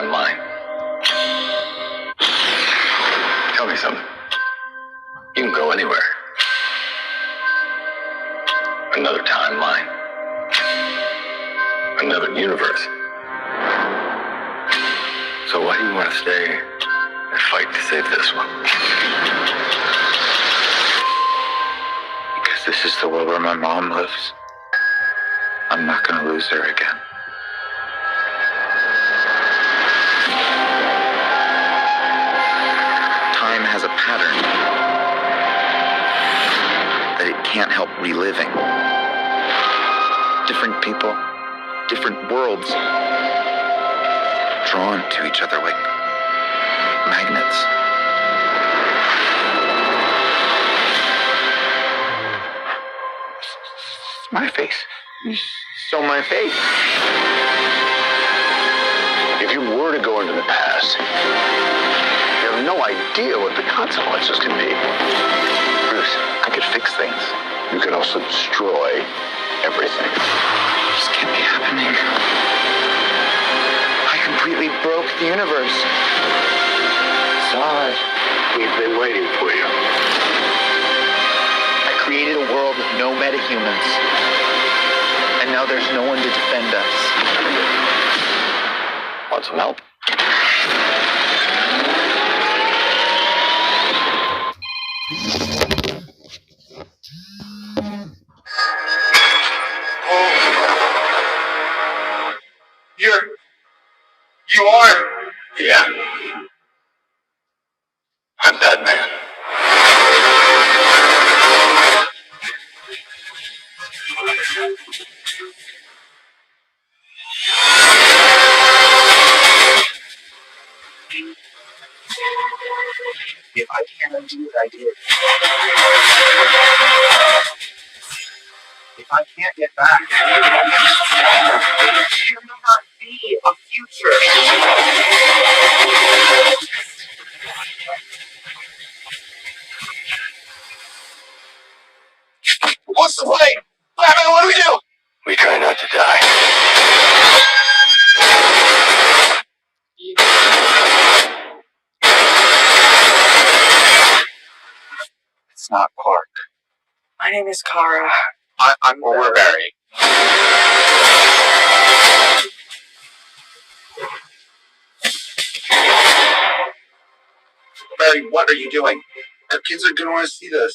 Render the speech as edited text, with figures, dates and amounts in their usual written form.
timeline. Tell me something. You can go anywhere. Another timeline. Another universe. So why do you want to stay and fight to save this one? Because this is the world where my mom lives. I'm not going to lose her again. Time has a pattern that it can't help reliving. Different people, different worlds, drawn to each other like magnets. My face. So my face. If you were to go into the past, you have no idea what the consequences can be. Bruce, I could fix things. You could also destroy everything. This can't be happening. I completely broke the universe. Sorry. We've been waiting for you. I created a world with no metahumans. And now there's no one to defend us. Want some help? You are? Yeah. I'm Batman. If I can't undo what I did, if I can't get back, there will not be a future. What's the play? Batman, what do we do? We try not to die. It's not Clark. My name is Kara. I'm Barry. Barry, what are you doing? The kids are going to want to see this.